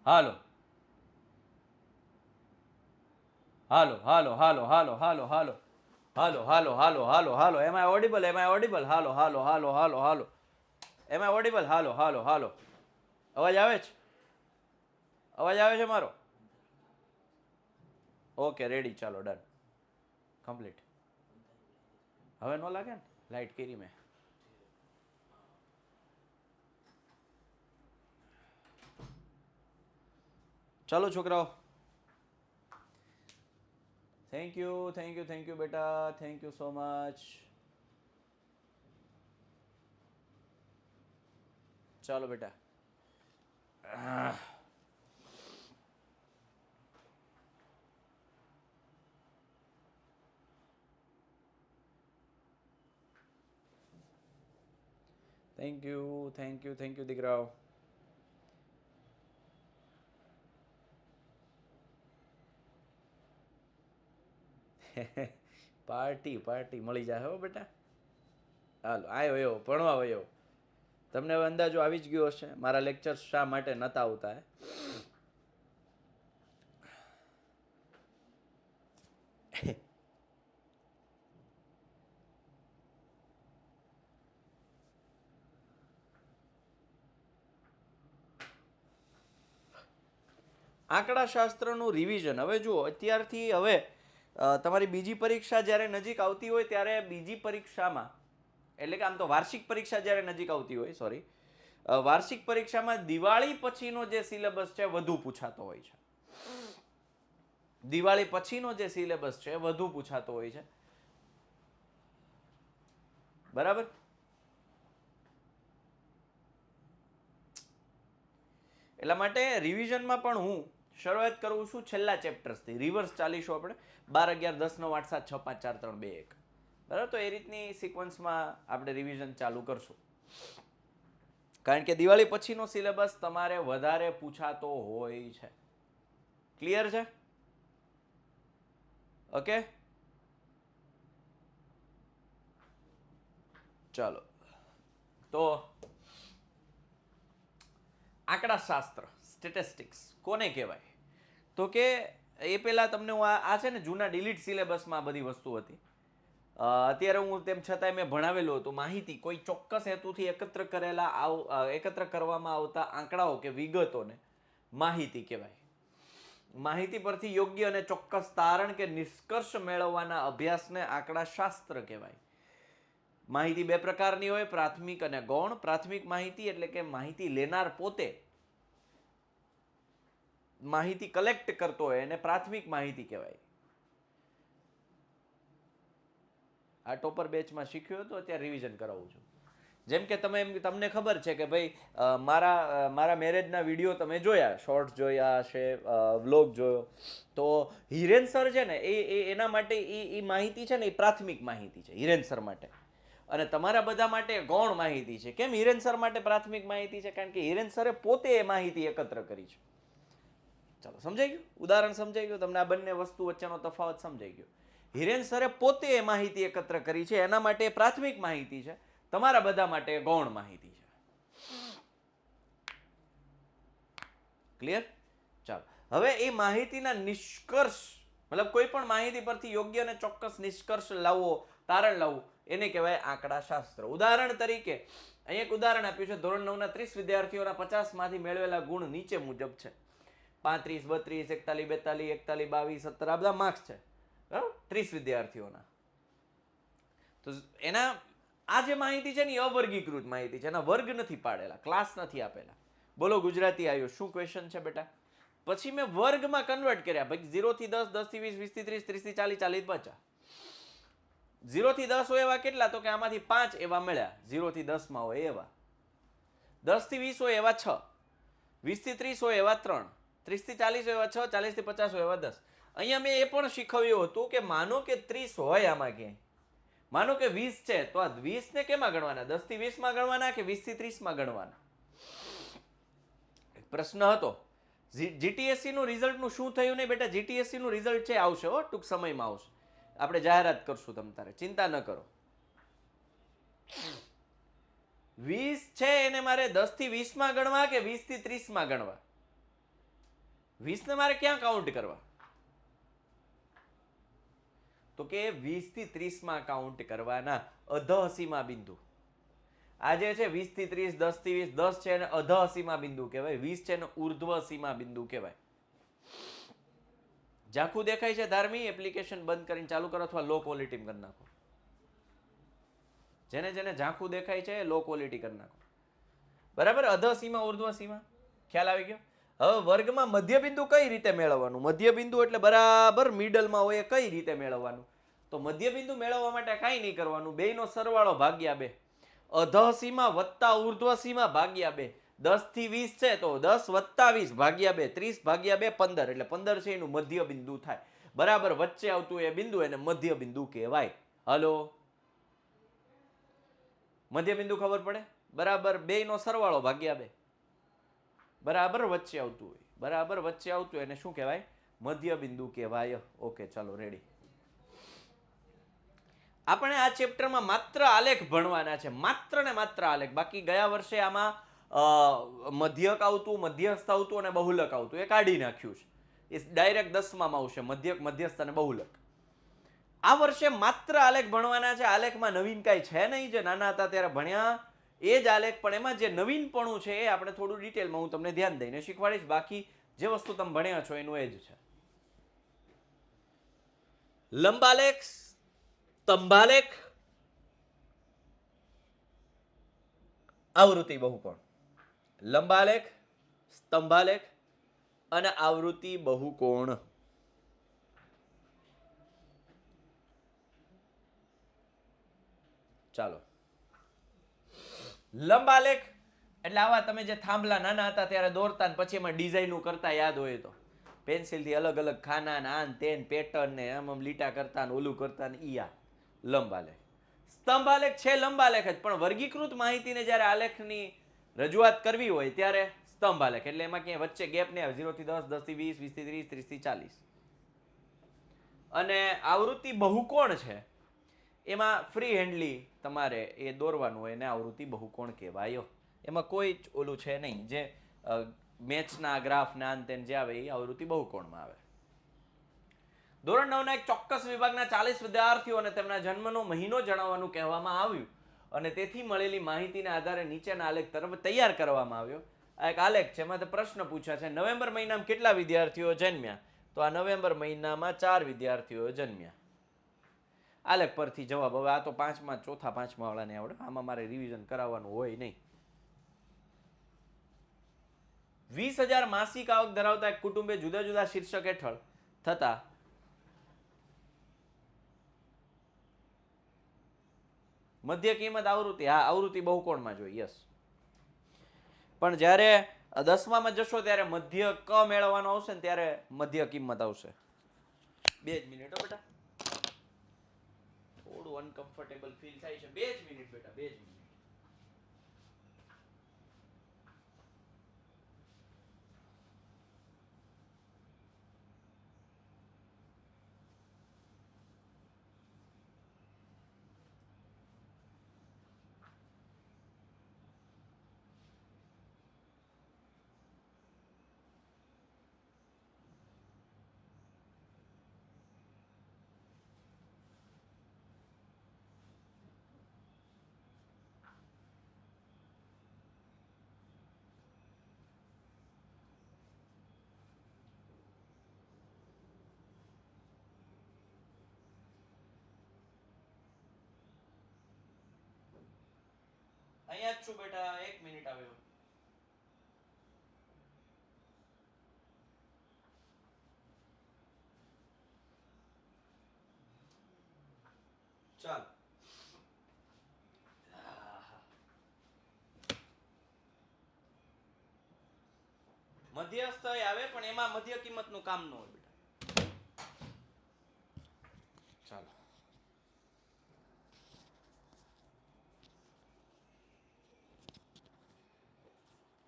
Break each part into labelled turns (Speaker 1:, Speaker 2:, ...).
Speaker 1: હાલો હાલો હાલો હાલો હાલો હાલો હાલો હાલો હાલો હાલો હાલો હાલો એમ આઈ audible હાલો હાલો હાલો હાલો હાલો એમ આઈ audible હાલો હાલો હાલો અવાજ આવે છે? અવાજ આવે છે મારો? ઓકે રેડી, ચાલો ડન, કમ્પ્લીટ. હવે નો લાગે ને લાઈટ કરી મેં. ચાલો છોકરાઓ, થેન્ક યુ બેટા, થેન્ક યુ સો મચ. ચાલો બેટા. થેન્ક યુ દીકરાઓ. પાર્ટી મળી જાય હો બેટા. હાલો આવ્યો એવો ભણવા એવો. તમને હવે અંદાજો આવી જ ગયો હશે મારા લેક્ચર શા માટે નતા આવતા. આંકડાશાસ્ત્રનું રિવિઝન હવે જુઓ, અત્યારથી હવે તમારી બીજી પરીક્ષા જ્યારે નજીક આવતી હોય ત્યારે બીજી પરીક્ષામાં, એટલે કે આમ તો વાર્ષિક પરીક્ષા જ્યારે નજીક આવતી હોય, સોરી, વાર્ષિક પરીક્ષામાં દિવાળી પછીનો જે સિલેબસ છે વધુ પૂછાતો હોય છે. દિવાળી પછીનો જે સિલેબસ છે વધુ પૂછાતો હોય છે, બરાબર. એટલા માટે રિવિઝનમાં પણ હું શરૂઆત કરું છું છેલ્લા ચેપ્ટર્સથી. રિવર્સ ચાલીશું આપણે 12, 11, 10, 9, 8, 7, 6, 5, 4, 3, 2, 1, બરાબર. તો એ રીતની સિક્વન્સમાં આપણે રિવિઝન ચાલુ કરશું, કારણ કે દિવાળી પછીનો સિલેબસ તમારે વધારે પૂછાતો હોય છે. ક્લિયર છે? ઓકે, ચાલો. તો આંકડાશાસ્ત્ર, સ્ટેટિસ્ટિક્સ કોને કહેવાય? તો કે એ પહેલાં તમને હું આ છે ને જૂના ડિલીટ સિલેબસમાં આ બધી વસ્તુ હતી. અત્યારે હું તેમ છતાંય મેં ભણાવેલું હતું. માહિતી કોઈ ચોક્કસ હેતુથી એકત્ર કરવામાં આવતા આંકડાઓ કે વિગતોને માહિતી કહેવાય. માહિતી પરથી યોગ્ય અને ચોક્કસ તારણ કે નિષ્કર્ષ મેળવવાના અભ્યાસને આંકડાશાસ્ત્ર કહેવાય. માહિતી બે પ્રકારની હોય, પ્રાથમિક અને ગૌણ. પ્રાથમિક માહિતી એટલે કે માહિતી લેનાર પોતે માહિતી કલેક્ટ કરતો હોય એને પ્રાથમિક માહિતી કહેવાય. આ ટોપર બેચમાં શીખ્યો હતો, અત્યારે રિવિઝન કરાવું છું. જેમ કે તમને ખબર છે કે ભાઈ મારા મેરેજના વિડીયો તમે જોયા, શોર્ટ્સ જોયા હશે, વ્લોગ જોયો, તો હિરેન સર છે ને એના માટે એ માહિતી છે ને એ પ્રાથમિક માહિતી છે હિરેન સર માટે. અને તમારા બધા માટે ગૌણ માહિતી છે. કેમ હિરેન સર માટે પ્રાથમિક માહિતી છે? કારણ કે હિરેન સરે પોતે એ માહિતી એકત્ર કરી છે. ચાલો, સમજાઈ ગયું? ઉદાહરણ સમજાઈ ગયું તમને? આ બંને વસ્તુ વચ્ચેનો તફાવત સમજાઈ ગયો. હિરેન સરે પોતે એ માહિતી એકત્ર કરી છે, એના માટે પ્રાથમિક માહિતી છે. તમારા બધા માટે ગૌણ માહિતી છે. ક્લિયર? ચાલો, હવે એ માહિતીના નિષ્કર્ષ, મતલબ કોઈ પણ માહિતી પરથી યોગ્ય અને ચોક્કસ નિષ્કર્ષ લાવવો, તારણ લાવવું, એને કહેવાય આંકડાશાસ્ત્ર. ઉદાહરણ તરીકે અહીં એક ઉદાહરણ આપ્યું છે. ધોરણ 9 ના 30 વિદ્યાર્થીઓના 50 માંથી મેળવેલા ગુણ નીચે મુજબ છે. 35, 32, 41, 42, 41, 22, 17 આ બધા માર્ક્સ છે, બરાબર, 30 વિદ્યાર્થીઓના. તો એના આ જે માહિતી છે ને એ અવર્ગીકૃત માહિતી છે, એના વર્ગ નથી પાડેલા, ક્લાસ નથી આપેલા. બોલો ગુજરાતી આવ્યો? શું ક્વેશ્ચન છે બેટા? પછી મેં વર્ગમાં કન્વર્ટ કર્યા. ભાઈ 0 થી 10, 10 થી 20, 20 થી 30, 30 થી 40, 40 થી 50. 0 થી 10 હોય એવા કેટલા? તો કે આમાંથી 5 એવા મળ્યા 0 થી 10 માં હોય એવા. 10 થી 20 હોય એવા 6, 20 થી 30 હોય એવા 3, 30 થી 40 હોય એવા 6, 40 થી 50 હોય એવા 10. અહીંયા મેં એ પણ શીખવ્યું હતું કે માનો કે 30 હોય આમાં ક્યાંય, માનો કે 20 છે, તો આ 20 ને કેમાં ગણવાના? 10 થી 20 માં ગણવાના કે 20 થી 30 માં ગણવાના? પ્રશ્ન હતો. જીટીએસસી નું રિઝલ્ટ નું શું થયું? નહીં બેટા, જીટીએસસી નું રિઝલ્ટ છે, આવશે હો, ટૂંક સમયમાં આવશે. આપણે જાહેરાત કરશું, તમ તારે ચિંતા ન કરો. 20 છે એને મારે 10 થી 20 માં ગણવા કે 20 થી 30 માં ગણવા? 20 ને મારે ક્યાં કાઉન્ટ કરવા? તો કે 20 થી 30 માં કાઉન્ટ કરવાના, અધઃસીમા બિંદુ. આ જે છે 20 થી 30, 10 થી 20, 10 છે એને અધઃસીમા બિંદુ કહેવાય, 20 છે એને ઉર્ધ્વ સીમા બિંદુ કહેવાય. ઝાંખું દેખાય છે ધાર્મી? એપ્લિકેશન બંધ કરીને ચાલુ કરો અથવા લો ક્વોલિટી કરી નાખો. જેને જેને ઝાંખું દેખાય છે લો ક્વોલિટી કરી નાખો. બરાબર, અધઃસીમા ઉર્ધ્વ સીમા ખ્યાલ આવી ગયો. હવે વર્ગમાં મધ્યબિંદુ કઈ રીતે મેળવવાનું? મધ્યબિંદુ એટલે બરાબર મિડલમાં હોય, એ કઈ રીતે મેળવવાનું? તો મધ્યબિંદુ મેળવવા માટે કાંઈ નહીં કરવાનું, બેયનો સરવાળો ભાગ્યા 2. અધઃસીમા વત્તા ઉર્ધ્વ સીમા ભાગ્યા 2. 10 થી 20 છે તો 10 વત્તા 20 ભાગ્યા 2, 30 ભાગ્યા 2 15, એટલે 15 છે એનું મધ્યબિંદુ થાય. બરાબર, વચ્ચે આવતું એ બિંદુ એને મધ્યબિંદુ કહેવાય. હલો, મધ્યબિંદુ ખબર પડે? બરાબર, બેયનો સરવાળો ભાગ્યા 2. બરાબર વચ્ચે આવતું હોય, બરાબર વચ્ચે આવતું એને શું કહેવાય? મધ્યબિંદુ કહેવાય. ઓકે, ચાલો રેડી. આપણે આ ચેપ્ટરમાં માત્ર આલેખ ભણવાના છે, માત્ર ને માત્ર આલેખ. બાકી ગયા વર્ષે આમાં મધ્યક આવતું, મધ્યસ્થ આવતું અને બહુલક આવતું, એ કાઢી નાખ્યું છે. એ ડાયરેક્ટ 10માં આવશે, મધ્યક, મધ્યસ્થ અને બહુલક. આ વર્ષે માત્ર આલેખ ભણવાના છે. આલેખમાં નવીન કાંઈ છે નહીં, જે નાના હતા ત્યારે ભણ્યા એ જ આલેખ, પણ એમાં જે નવીનપણું છે એ આપણે થોડું ડિટેલમાં હું તમને ધ્યાન દઈને શીખવાડીશ. બાકી જે વસ્તુ તમે ભણ્યા છો એનું એ જ છે. લંબાલેખ, સ્તંભાલેખ, આવૃત્તિ બહુકોણ. લંબાલેખ, સ્તંભાલેખ અને આવૃત્તિ બહુકોણ. ચાલો, લંબાલેખ એટલે આવા તમે જે થાંભલા નાના હતા ત્યારે દોરતા ને પછી એમાં ડિઝાઇનો કરતા, યાદ હોય તો પેન્સિલથી અલગ અલગ ખાના ને આન તેન પેટર્ન ને આમ આમ લીટા કરતા ને ઓલું કરતા ને ઈ આ લંબાલેખ. સ્તંભાલેખ છે લંબાલેખ જ, પણ વર્ગીકૃત માહિતીને જ્યારે આલેખની રજૂઆત કરવી હોય ત્યારે સ્તંભાલેખ, એટલે એમાં ક્યાંય વચ્ચે ગેપ નહીં આવે. 0 થી 10, 10 થી 20, 20 થી 30, 30 થી 40. અને આવૃત્તિ બહુકોણ છે એમાં ફ્રી હેન્ડલી તમારે એ દોરવાનું હોય ને આવૃત્તિ બહુકોણ કહેવાય. એમાં કોઈ જ ઓલું છે નહીં, જે મેચના ગ્રાફ ને આન તેન જે આવે એ આવૃત્તિ બહુકોણમાં આવે. ધોરણ 9 ના એક ચોક્કસ વિભાગના 40 વિદ્યાર્થીઓને તેમના જન્મનો મહિનો જણાવવાનું કહેવામાં આવ્યું અને તેથી મળેલી માહિતીના આધારે નીચેના આલેખ તરફ તૈયાર કરવામાં આવ્યો. આ એક આલેખ છે, એમાં પ્રશ્ન પૂછ્યા છે, નવેમ્બર મહિનામાં કેટલા વિદ્યાર્થીઓ જન્મ્યા? તો આ નવેમ્બર મહિનામાં 4 વિદ્યાર્થીઓ જન્મ્યા. આલેખ પરથી જવાબ. હવે આ તો ચોથા પાંચમા વાળાને આવડે, આમાં મારે રિવિઝન કરાવવાનું હોય નહીં. 20,000 માસિક આવક ધરાવતા એક કુટુંબે જુદા જુદા શીર્ષક હેઠળ થતા મધ્ય કિંમત આવૃત્તિ, હા આવૃત્તિ બહુકોણમાં જોઈએ, યસ. પણ જ્યારે 10માં જશો ત્યારે મધ્ય ક મેળવવાનો આવશે ને ત્યારે મધ્ય કિંમત આવશે. 2 જ મિનિટ બેટા, થોડું અનકમ્ફર્ટેબલ ફીલ થાય છે. 2 જ મિનિટ બેટા, 2 જ મિનિટ. અહીંયા જ છું બેટા, 1 મિનિટ આવ્યો. ચાલ, મધ્યસ્થ આવે પણ એમાં મધ્ય કિંમત નું કામ ન હોય બેટા. ચાલો,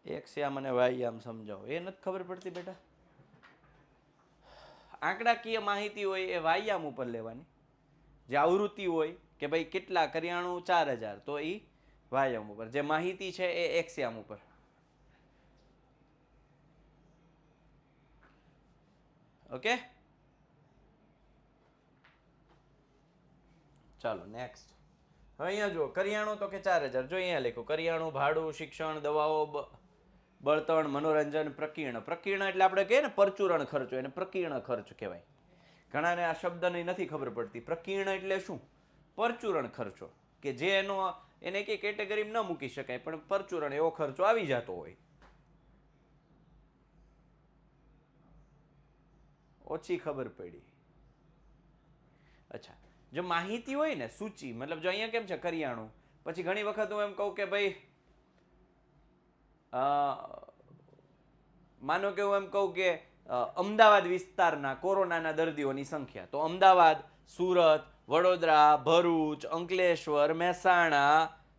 Speaker 1: એક્સ યામ અને વાય યામ સમજાવો. એ નથી ખબર પડતી બેટા. આંકડાકીય માહિતી હોય એ વાયામ ઉપર લેવાની. જે આવૃત્તિ હોય કે ભાઈ કેટલા કરિયાણું 4,000, તો એ વાયામ ઉપર. જે માહિતી છે એ એક્સ યામ ઉપર. ઓકે, ચાલો નેક્સ્ટ. હવે અહીંયા જુઓ, કરિયાણું તો કે 4000, જો અહીંયા લખ્યું કરિયાણું, ભાડું, શિક્ષણ, દવાઓ, બળતણ, મનોરંજન, પ્રકીર્ણ. પ્રકીર્ણ એટલે આપણે કહીએ ને પરચુરણ ખર્ચો, એને પ્રકીર્ણ ખર્ચ કહેવાય. ઘણાને આ શબ્દની નથી ખબર પડતી. પ્રકીર્ણ એટલે શું? પરચુરણ ખર્ચો, કે જે એને કઈ કેટેગરીમાં ન મૂકી શકાય, પણ પરચુરણ એવો ખર્ચો આવી જતો હોય. ઓછી ખબર પડી. અચ્છા, જો માહિતી હોય ને, સૂચિ, મતલબ જો અહીંયા કેમ છે કરિયાણું, પછી ઘણી વખત હું એમ કહું કે ભાઈ માનો કે હું એમ કહું કે અમદાવાદ વિસ્તારના કોરોનાના દર્દીઓની સંખ્યા, તો અમદાવાદ, સુરત, વડોદરા, ભરૂચ, અંકલેશ્વર, મહેસાણા,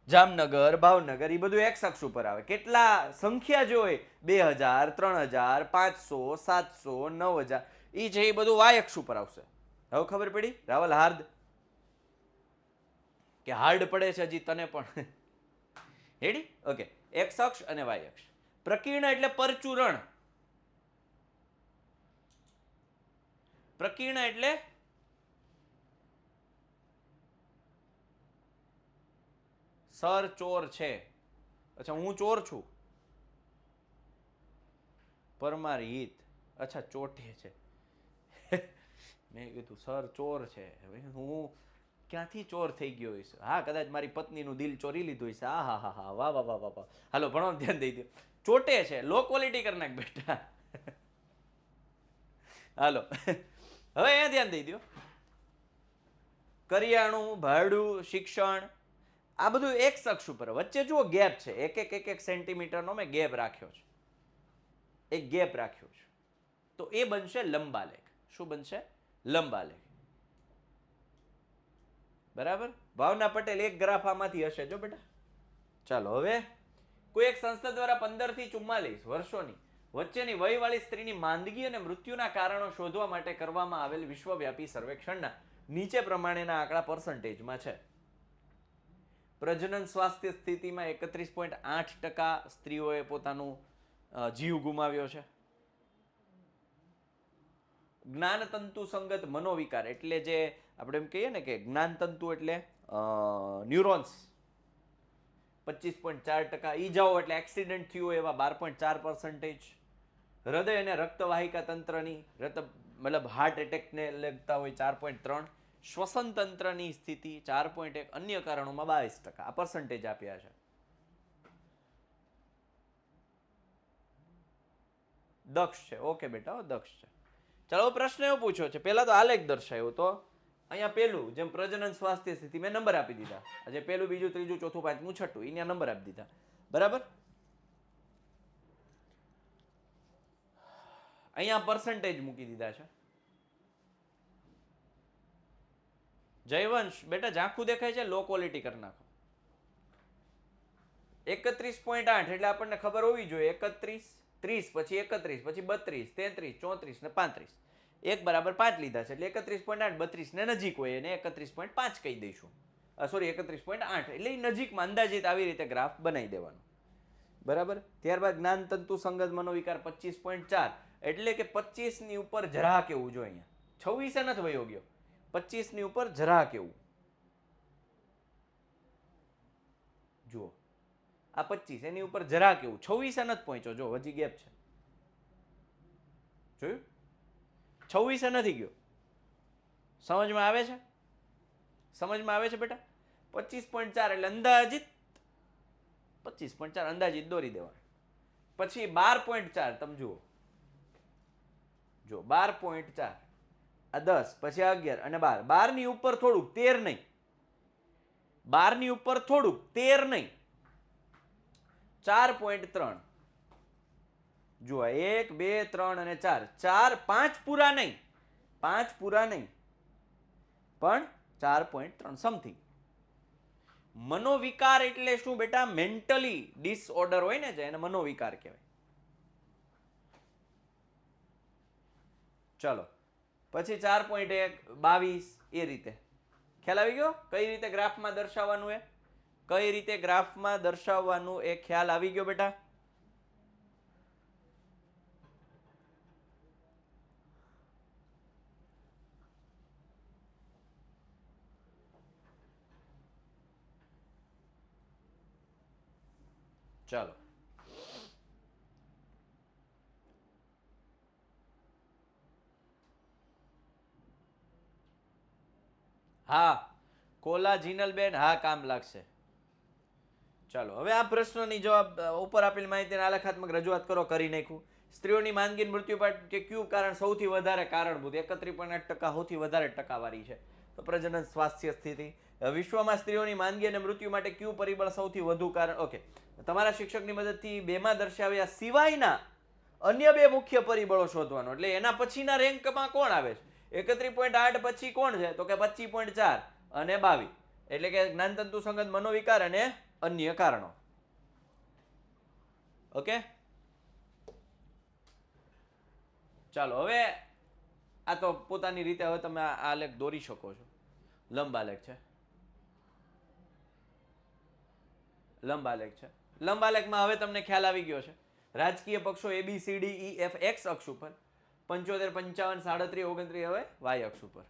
Speaker 1: જામનગર, ભાવનગર, એ બધું એક્સ અક્ષ ઉપર આવે. કેટલા સંખ્યા જો હોય 2000, 3000, 500, 700, 9000, એ છે એ બધું વાય અક્ષ ઉપર આવશે. હવે ખબર પડી રાવલ? હાર્દ કે હાર્ડ પડે છે હજી તને પણ? હેડી? ઓકે, એક્સ અક્ષ અને વાય અક્ષ. પ્રકીર્ણ એટલે પરચુરણ. પ્રકીર્ણ એટલે સર ચોર છે. અચ્છા, હું ચોર છું. પરમાર હિત. અચ્છા, ચોટે છે. મેં કીધું સર ચોર છે, હું ક્યાંથી ચોર થઈ ગયો હોઈશ? હા, કદાચ મારી પત્નીનું દિલ ચોરી લીધું હશે. હા હા હા હા, વાહ વાહ વાહ વાહ વાહ. હાલો, ભણો, ધ્યાન દઈ દો. ચોટે છે, લો ક્વોલિટી કરી નાખ બેટા. હાલો, હવે અહીંયા ધ્યાન દઈ દો. કરિયાણું, ભાડું, શિક્ષણ, આ બધું એક અક્ષ ઉપર. વચ્ચે જુઓ ગેપ છે, એક સેન્ટીમીટરનો મેં ગેપ રાખ્યો છે. એક ગેપ રાખ્યો છે, તો એ બનશે લંબાલેખ. શું બનશે? લંબાલેખ. બરાબર? ભાવના પટેલ, એક ગ્રાફ આમાંથી હશે જો બેટા. ચાલો, હવે કોઈ એક સંસ્થા દ્વારા 15 થી 44 વર્ષોની વચ્ચેની વયવાળી સ્ત્રીની માંદગી અને મૃત્યુના કારણો શોધવા માટે કરવામાં આવેલ વિશ્વવ્યાપી સર્વેક્ષણના નીચે પ્રમાણેના આંકડા પર્સન્ટેજમાં છે. પ્રજનન સ્વાસ્થ્ય સ્થિતિમાં 31.8% સ્ત્રીઓએ પોતાનું જીવ ગુમાવ્યો છે. જ્ઞાનતંતુ સંગત મનોવિકાર એટલે જે આપણે એમ કહીએ ને કે જ્ઞાનતંતુ એટલે ન્યુરોન્સ, 25.4%. ઈજાઓ એટલે એક્સિડન્ટ થયું એવા 12.4%. હૃદય અને રક્તવાહિકા તંત્રની મતલબ હાર્ટ એટેકને લગતા હોય 4.3%. શ્વસન તંત્રની સ્થિતિ 4.1%. અન્ય કારણોમાં 22%. આ પર્સન્ટેજ આપ્યા છે. દક્ષ છે. ઓકે બેટા, દક્ષ છે. ચાલો, પ્રશ્ન એવો પૂછ્યો છે. પહેલા તો આલેખ દર્શાવ્યો, તો અહીંયા પેલું જેમ પ્રજનન સ્વાસ્થ્ય સ્થિતિ મેં નંબર આપી દીધા. આજે પેલું, બીજું, ત્રીજું, ચોથું, પાંચમું, છઠ્ઠું, એને નંબર આપી દીધા. બરાબર? અહીંયા પર્સન્ટેજ મૂકી દીધા છે. જયવંશ બેટા, ઝાંખું દેખાય છે, લો ક્વોલિટી કરી નાખો. 31.8 એટલે આપણને ખબર હોવી જોઈએ. 31, 30, પછી 31, પછી 32, 33, 34 ને 35. 1 બરાબર 5 લીધા છે, એટલે 31.8 32 ને નજીક હોય એને 31.5 કહી દઈશું. સોરી, 31.8 એટલે નજીકમાં અંદાજિત આવી રીતે ગ્રાફ બનાવી દેવાનું. બરાબર? ત્યારબાદ જ્ઞાનતંતુ સંગત મનોવિકાર 25.4 એટલે કે 25 ની ઉપર જરા કેવું. જો અહીંયા 26 નથી વયો ગયો, 25 ની ઉપર જરા કેવું. જુઓ, આ 25 એની ઉપર જરા કેવું, 26 નથી પહોંચ્યો. જો હજી ગેપ છે, જોયું? 26 નથી ગયો. સમજમાં આવે છે? સમજમાં આવે છે બેટા? 25.4 એટલે અંદાજિત 25.4 અંદાજિત દોરી દેવાનું. પછી 12.4 તમે જુઓ, જો 12.4 આ 10, પછી 11 અને 12. 12 ની ઉપર થોડુંક, 13 નહીં. 12 ની ઉપર થોડુંક, 13 નહીં. 4.3 જુઓ, 1, 2, 3 અને 4. 4, 5 પૂરા નહીં, 5 પૂરા નહીં, પણ 4.3 સમથિંગ. મનોવિકાર એટલે શું બેટા? મેન્ટલી ડિસઓર્ડર હોય ને, એને મનોવિકાર કહેવાય. ચલો, પછી 4.1, 22, એ રીતે. ખ્યાલ આવી ગયો કઈ રીતે ગ્રાફમાં દર્શાવવાનું? કઈ રીતે ગ્રાફમાં દર્શાવવાનું એ ખ્યાલ આવી ગયો બેટા? ચાલો, હા કોલા જીનલબેન, હા કામ લાગશે. ચાલો હવે આ પ્રશ્નની જવાબ ઉપર આપેલ માહિતીને આલેખાત્મક રજૂઆત કરો. કરી નાખ્યું. સ્ત્રીઓની માંદગી અને મૃત્યુ પાટકે કયું કારણ સૌથી વધારે કારણભૂત? 31.8% સૌથી વધારે ટકાવારી છે. તો પ્રજનન સ્વાસ્થ્ય સ્થિતિ. વિશ્વમાં સ્ત્રીઓની માંદગી અને મૃત્યુ માટે કયું પરિબળ સૌથી વધુ કારણ? ઓકે, તમારા શિક્ષકની મદદથી બેમાં દર્શાવ્યા સિવાયના અન્ય બે મુખ્ય પરિબળો શોધવાનો. એટલે એના પછીના રેન્કમાં કોણ આવે છે? 31.8 પછી કોણ છે? તો કે 25.4 અને 22. એટલે કે જ્ઞાનતંતુ સંગત મનોવિકાર અને અન્ય કારણો. ઓકે, ચાલો હવે આ તો પોતાની રીતે હવે તમે આ આલેખ દોરી શકો છો. લંબ આલેખ છે, લંબ આલેખ છે. લંબ આલેખમાં હવે તમને ખ્યાલ આવી ગયો છે. રાજકીય પક્ષો A B C D E F X અક્ષ ઉપર, 75, 55, 37, 29 હવે Y અક્ષ ઉપર.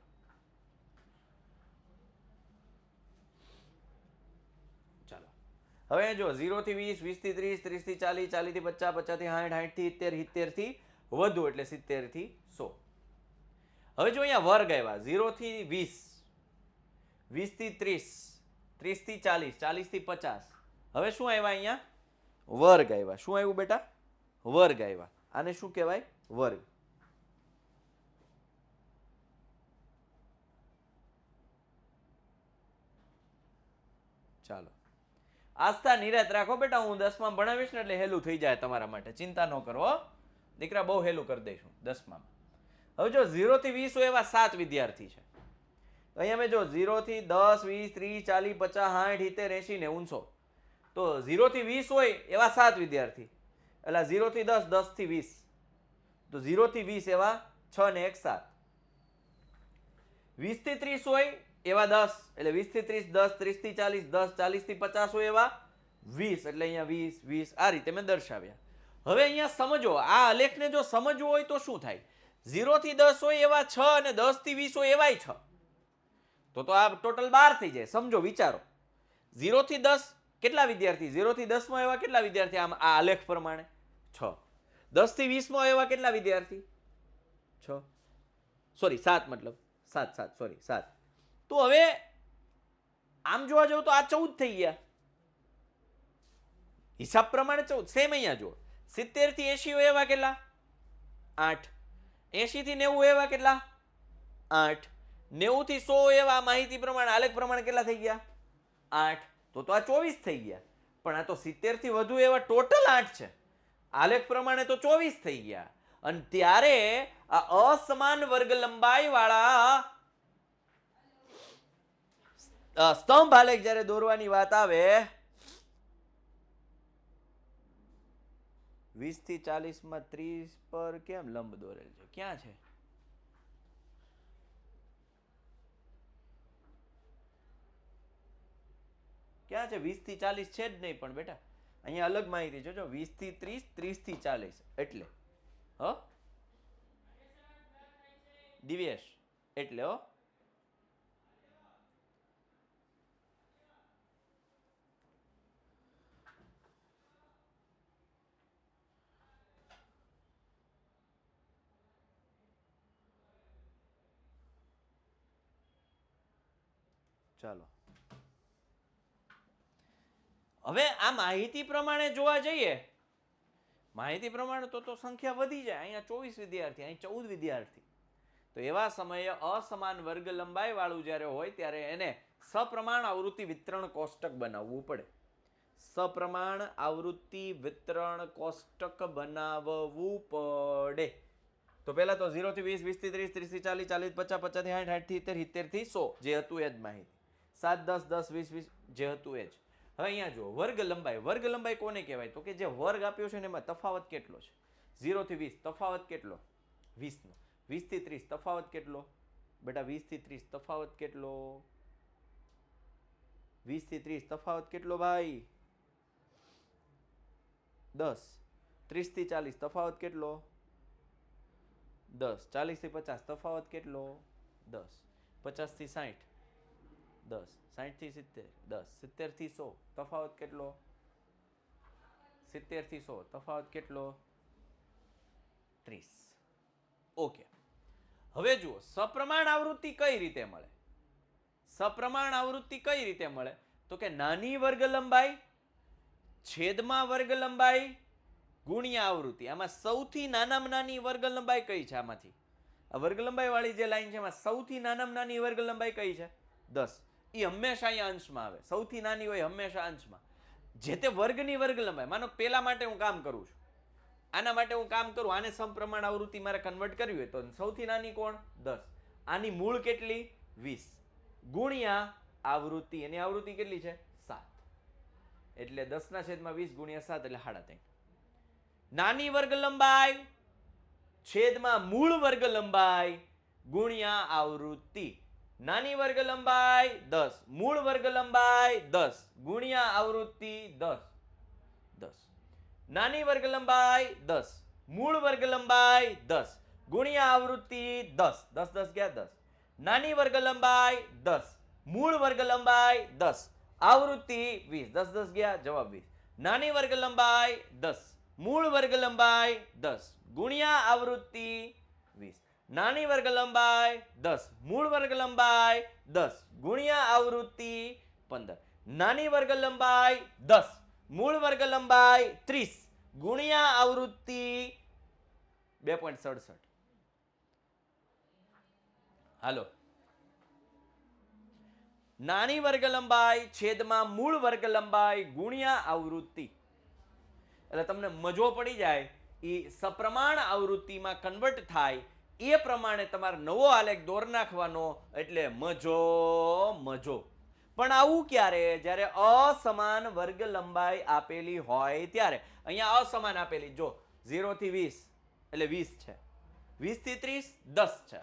Speaker 1: ચાલો હવે જો 0 થી 20, 20 થી 30, 30 થી 40, 40 થી 50, 50 થી 60, 60 થી 70, 70 થી વધુ એટલે 70 થી 100. હવે જો અહીંયા વર્ગ આવ્યા 0 થી 20, 20 થી 30, 30 થી 40, 40 થી 50. હવે શું આવ્યા અહીંયા? વર્ગ આવ્યા. શું આવ્યું બેટા? વર્ગ આવ્યા. આને શું કહેવાય? વર્ગ. ચાલો આસ્થા નિરાત રાખો બેટા, હું 10માં ભણાવીશ ને એટલે હેલું થઈ જાય તમારા માટે. ચિંતા ન કરો દીકરા, બહુ હેલું કરી દઈશું 10માં. હવે જો 0 થી 20 હોય એવા 7 વિદ્યાર્થી છે. અહીંયા મેં જો 0 થી 10, 20, 30, 40, 50, 60, 70, 80, 90, 100. તો 0 થી 20 હોય એવા 7 વિદ્યાર્થી. એટલે 0 થી 10, 10 થી 20. તો 0 થી 20 એવા 6 ને 1 7. 20 થી 30 હોય એવા 10 એટલે 20 થી 30 10, 30 થી 40 10, 40 થી 50 હોય એવા 20 એટલે અહીંયા 20 20 આ રીતે મેં દર્શાવ્યા. હવે અહીંયા સમજો, આ આલેખને જો સમજવો હોય તો શું થાય? 0 થી 10 હોય એવા 6 અને 10 થી 20 હોય એવાય 6. તો આ ટોટલ 12 થઈ જાય. સમજો, વિચારો. 0 થી 10 કેટલા વિદ્યાર્થી? 0 થી 10 માં એવા કેટલા વિદ્યાર્થી? આમ આ આલેખ પ્રમાણે 6. 10 થી 20 માં એવા કેટલા વિદ્યાર્થી? 6 સોરી 7, મતલબ 7 7 સોરી 7. તો હવે આમ જોવા જાવ તો આ 14 થઈ ગયા. હિસાબ પ્રમાણે 14. સેમ અહીંયા જુઓ, 70 થી 80 હોય એવા કેટલા? 8. 80 થી 90 એવા કેટલા? 8. 90 થી 100 એવા માહિતી પ્રમાણે આલેખ પ્રમાણે કેટલા થઈ ગયા? 8. તો આ 24 થઈ ગયા. પણ આ તો 70 થી વધુ એવા ટોટલ 8 છે. આલેખ પ્રમાણે તો 24 થઈ ગયા. અને ત્યારે આ અસમાન વર્ગ લંબાઈ વાળા સ્તંભ આલેખ જ્યારે દોરવાની વાત આવે, 20 થી 40 માં 30 પર કેમ લંબ દોરેલ છે? ક્યાં છે? ક્યાં છે? 20 થી 40 છે જ નહીં પણ બેટા. અહીંયા અલગ માહિતી છે. જો 20 થી 30, 30 થી 40 એટલે દિવ્યેશ એટલે ચાલો હવે આ માહિતી પ્રમાણે જોવા જઈએ, માહિતી પ્રમાણે તો સંખ્યા વધી જાય. અહીંયા 24 વિદ્યાર્થી, અહીં 14 વિદ્યાર્થી. તો એવા સમયે અસમાન વર્ગ લંબાઈ વાળું જ્યારે હોય ત્યારે એને સપ્રમાણ આવૃત્તિ વિતરણ કોષ્ટક બનાવવું પડે. સપ્રમાણ આવૃત્તિ વિતરણ કોષ્ટક બનાવવું પડે. તો પહેલા તો 0 થી 20, 20 થી 30, 30 થી 40, 40 થી 50, 50 થી 60, 60 થી 70, 70 થી 100 જે હતું એ જ માહિતી. 7 10 10 20 20 જે હતું એ જ. હવે અહીંયા જુઓ, વર્ગ લંબાઈ. વર્ગ લંબાઈ કોને કહેવાય? તો કે જે વર્ગ આપ્યો છે ને એમાં તફાવત કેટલો છે? 0 થી 20 તફાવત કેટલો? 20 નો. 20 થી 30 તફાવત કેટલો? બેટા 20 થી 30 તફાવત કેટલો? 20 થી 30 તફાવત કેટલો ભાઈ? 10. 30 થી 40 તફાવત કેટલો? 10. 40 થી 50 તફાવત કેટલો? 10. 50 થી 60 10. 60 થી 70 10. 70 થી 100 તફાવત કેટલો? 70 થી 100 તફાવત કેટલો? 30. ઓકે, હવે જુઓ સપ્રમાણ આવૃત્તિ કઈ રીતે મળે? સપ્રમાણ આવૃત્તિ કઈ રીતે મળે? તો કે નાની વર્ગ લંબાઈ છેદમાં વર્ગ લંબાઈ ગુણ્યા આવૃત્તિ. આમાં સૌથી નાનામાં નાની વર્ગ લંબાઈ કઈ છે? આમાંથી આ વર્ગ લંબાઈ વાળી જે લાઈન છે એમાં સૌથી નાનામાં નાની વર્ગ લંબાઈ કઈ છે? 10. એ હંમેશા અહીંયા અંશમાં આવે. સૌથી નાની હોય હંમેશા અંશમાં. જે તે વર્ગની વર્ગ લંબાઈ, માનો પેલા માટે હું કામ કરું છું, આના માટે હું કામ કરું, આને સમપ્રમાણ આવૃત્તિ મારે કન્વર્ટ કરવી હોય તો સૌથી નાની કોણ? 10. આની મૂળ કેટલી? 20 ગુણ્યા આવૃત્તિ. એની આવૃત્તિ કેટલી છે? 7. એટલે 10/20 ગુણ્યા 7 એટલે 3.5. નાની વર્ગ લંબાઈ છેદમાં મૂળ વર્ગ લંબાઈ ગુણ્યા આવૃત્તિ. નાની વર્ગ લંબાઈ 10, મૂળ વર્ગ લંબાઈ 10 ગુણ્યા આવૃત્તિ 10. નાની વર્ગ લંબાઈ 10, મૂળ વર્ગ લંબાઈ 10 ગુણ્યા આવૃત્તિ 10. 10 10 ગયા 10. નાની વર્ગ લંબાઈ 10, મૂળ વર્ગ લંબાઈ 10 આવૃત્તિ 20. 10 10 ગયા જવાબ 20. નાની વર્ગ લંબાઈ 10, મૂળ વર્ગ લંબાઈ 10 ગુણ્યા આવૃત્તિ 20. નાની વર્ગ લંબાઈ 10, મૂળ વર્ગ લંબાઈ 10 ગુણ્યા આવૃત્તિ 15. નાની વર્ગ લંબાઈ 10, મૂળ વર્ગ લંબાઈ 30 ગુણ્યા આવૃત્તિ 2.67. હાલો, નાની વર્ગ લંબાઈ છેદમાં મૂળ વર્ગ લંબાઈ ગુણ્યા આવૃત્તિ. એટલે તમને મજો પડી જાય એ સપ્રમાણ આવૃત્તિમાં કન્વર્ટ થાય એ પ્રમાણે તમારે નવો આલેખ દોર નાખવાનો. એટલે મજો. પણ આવું ક્યારે? જ્યારે અસમાન વર્ગ લંબાઈ આપેલી હોય ત્યારે. અહીંયા અસમાન આપેલી, જો 0 થી 20 એટલે 20 છે, 20 થી 30 10 છે,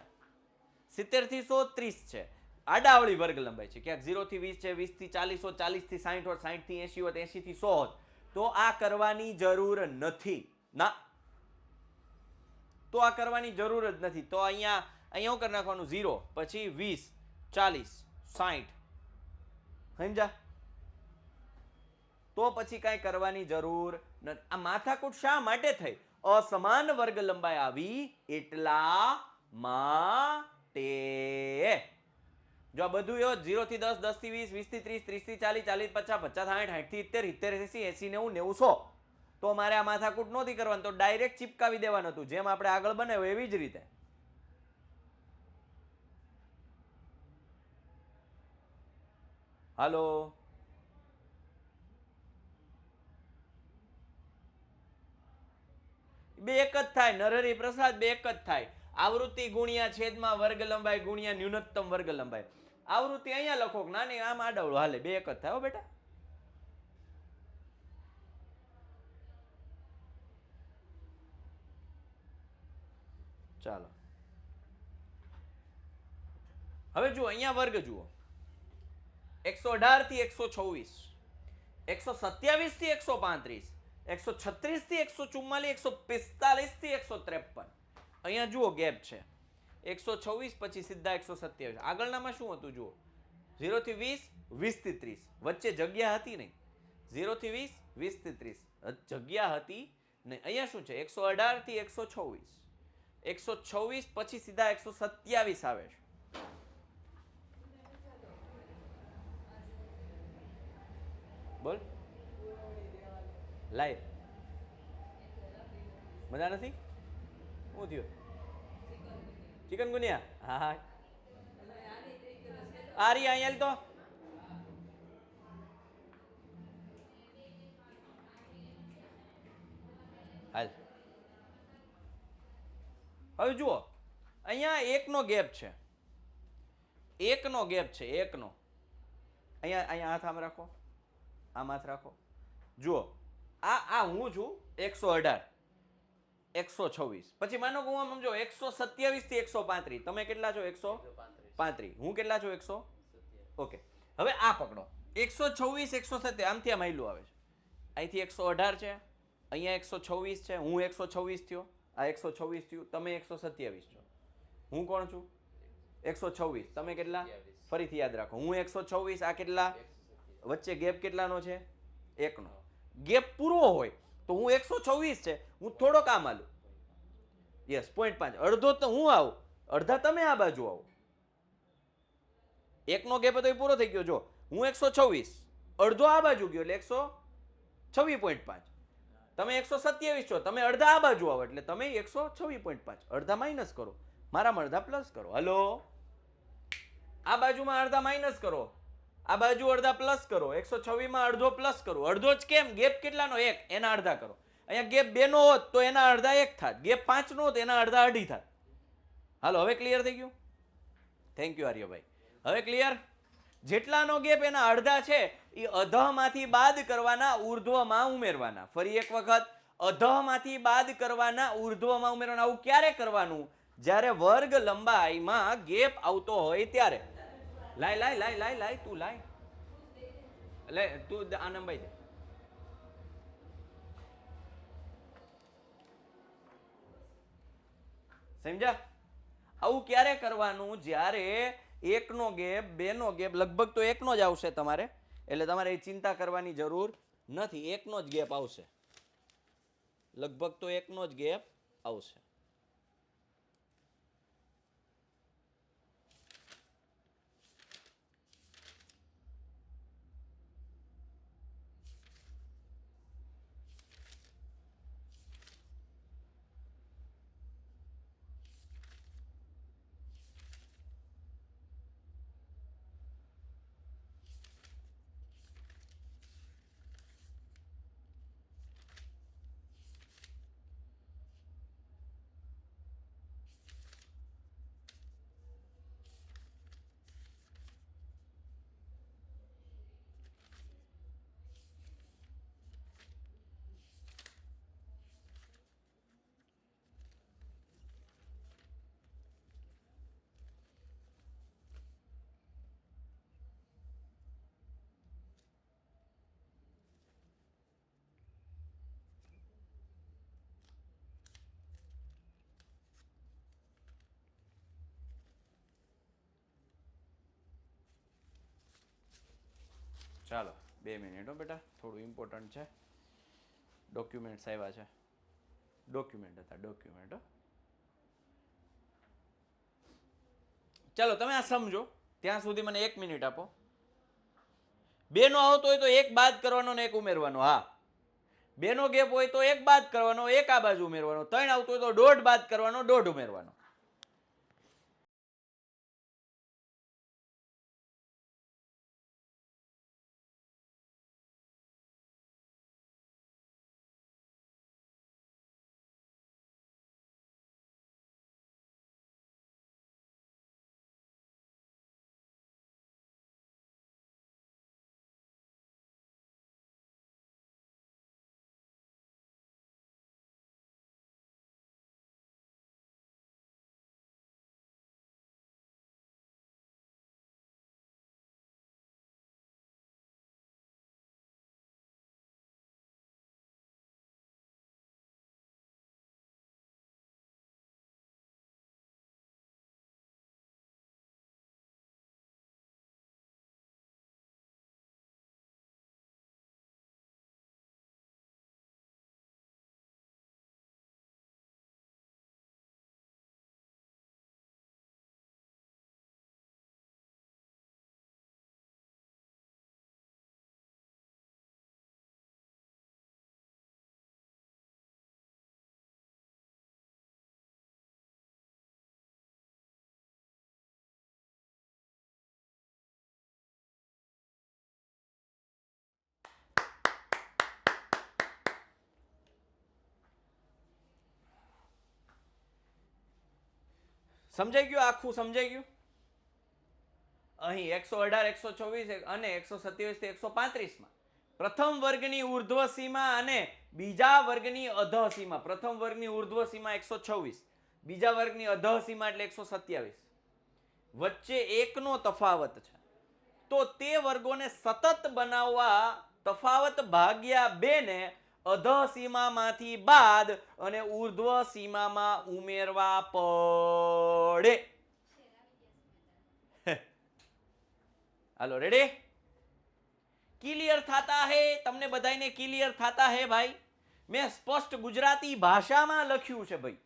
Speaker 1: 70 થી 100 30 છે. આડાવળી વર્ગ લંબાઈ છે. ક્યાંક 0 થી 20 છે, 20 થી 40 હોત, 40 થી 60 હોત, 60 થી 80 હોત, 80 થી 100 હોત, તો આ કરવાની જરૂર નથી. ના, તો આ કરવાની જરૂર જ નથી. તો અહીંયા શું કરી નાખવાનું? 0 પછી 20 40 60. સમજા? તો પછી કાંઈ કરવાની જરૂર નથી. આ માથાકૂટ શા માટે થઈ? અસમાન વર્ગ લંબાઈ આવી એટલા માટે. જો આ બધું એવો 0 થી 10, 10 થી 20, 20 થી 30, 30 થી 40, 40 50, 50 60, 60 થી 70, 70 80, 80 90, 90 100. તો મારે આ માથાકૂટ નહોતી કરવાની, તો ડાયરેક્ટ ચિપકાવી દેવાનું હતું, જેમ આપણે આગળ બનાવ્યું એવી જ રીતે. હાલો, બે એક જ થાય. નરહરી પ્રસાદ, બે એક જ થાય. આવૃત્તિ ગુણ્યા છેદમાં વર્ગ લંબાઈ ગુણ્યા ન્યૂનતમ વર્ગ લંબાઈ. આવૃત્તિ અહીંયા લખો, નાની આમ આડવળું હાલે, બે એક જ થાય. હો બેટા, ચાલો હવે જુઓ, અહીંયા વર્ગ જુઓ. 118 થી 126, 127 થી 135, 136 થી 144, 145 થી 153. અહીંયા જુઓ ગેપ છે. 126 પછી સીધા 127. આગળનામાં શું હતું જુઓ? 0 થી 20, 20 થી 30. વચ્ચે જગ્યા હતી નહીં. 0 થી 20, 20 થી 30 જગ્યા હતી નહીં. અહીંયા શું છે? 118 થી 126. 126 પછી સીધા 127 આવે છે. બોલ લાઈવ મજા નથી? શું થયું? ચિકનગુનિયા? હા હા, આરી અહીંયા તો હાલ. હવે જુઓ, અહીંયા એકનો ગેપ છે, એકનો ગેપ છે, એકનો. અહીંયા અહીંયા હાથ આમ રાખો, આમ હાથ રાખો. જુઓ, આ હું છું 118, 126. પછી માનો કે હું આમ સમજો 127 થી 135. તમે કેટલા છો? 135. હું કેટલા છો? 100. ઓકે, હવે આ પકડો. 126, 170 આમથી આમ આયલું આવે છે. અહીંથી 118 છે, અહીંયા 126 છે, હું 126 થયો, આ 126 થયું, તમે 127 છો. હું કોણ છું? 126. તમે કેટલા? ફરીથી યાદ રાખો, હું 126, આ કેટલા? વચ્ચે ગેપ કેટલાનો છે? એકનો. ગેપ પૂરો હોય તો હું 126 છે, હું થોડોક આમ આલું. યસ, 0.5 અડધો તો હું આવું, અડધા તમે આ બાજુ આવો. એકનો ગેપ હતો એ પૂરો થઈ ગયો. જો હું 126, અડધો આ બાજુ ગયો એટલે 126.5. તમે 127 છો, તમે અડધા આ બાજુ આવો એટલે તમે 126.5. અડધા માઇનસ કરો, મારામાં અડધા પ્લસ કરો. હલો, આ બાજુમાં અડધા માઇનસ કરો, આ બાજુ અડધા પ્લસ કરો. 126 માં અડધો પ્લસ કરો. અડધો જ કેમ? ગેપ કેટલાનો? 1, એના અડધા કરો. અહીંયા ગેપ 2 નો હોત તો એના અડધા 1 થાત. ગેપ 5 નો હોત એના અડધા 2.5 થાત. હાલો, હવે ક્લિયર થઈ ગયું? થેન્ક યુ આર્યભાઈ. હવે ક્લિયર? જેટલાનો ગેપ એના અડધા છે એ અધમાંથી બાદ કરવાના, ઉર્ધ્વમાં ઉમેરવાના. ફરી એક વખત, અધમાંથી બાદ કરવાના, ઉર્ધ્વમાં ઉમેરવાના. આવું ક્યારે કરવાનું? જ્યારે વર્ગ લંબાઈમાં ગેપ આવતો હોય ત્યારે. લાય લાય લાય લાય લાય તું લાય લે, તું આ નંબાઈ દે. સમજ્યા? આવું ક્યારે કરવાનું? જ્યારે એકનો ગેપ, બેનો ગેપ, લગભગ તો એકનો જ આવશે તમારે, એટલે તમારે એ ચિંતા કરવાની જરૂર નથી. એકનો જ ગેપ આવશે, લગભગ તો એકનો જ ગેપ આવશે. ચાલો 2 મિનિટ હો બેટા, થોડું ઇમ્પોર્ટન્ટ છે. ડોક્યુમેન્ટ્સ આવ્યા છે, ડોક્યુમેન્ટ હતા, ડોક્યુમેન્ટ. ચાલો તમે આ સમજો, ત્યાં સુધી મને 1 મિનિટ આપો. 2 નો આવતો હોય તો 1 બાદ કરવાનો ને 1 ઉમેરવાનો. હા, 2 નો ગેપ હોય તો 1 બાદ કરવાનો, 1 આ બાજુ ઉમેરવાનો. 3 આવતો હોય તો 1.5 બાદ કરવાનો, 1.5 ઉમેરવાનો. સમજાઈ ગયું? આખું સમજાઈ ગયું? અહીં 118, 126 અને 127 થી 135 માં પ્રથમ વર્ગની ઉર્ધ્વ સીમા અને બીજા વર્ગની અધઃ સીમા. પ્રથમ વર્ગની ઉર્ધ્વ સીમા 126, બીજા વર્ગની અધઃ સીમા એટલે 127, વચ્ચે 1 નો તફાવત છે. તો તે વર્ગોને સતત બનાવવા તફાવત ભાગ્યા 2 ને અધઃ સીમામાંથી બાદ અને ઉર્ધ્વ સીમામાં ઉમેરવા પડે. હાલો, રેડી? ક્લિયર થાતા હે? તમને બધાને ક્લિયર થાતા હે ભાઈ? મેં સ્પષ્ટ ગુજરાતી ભાષામાં લખ્યું છે ભાઈ.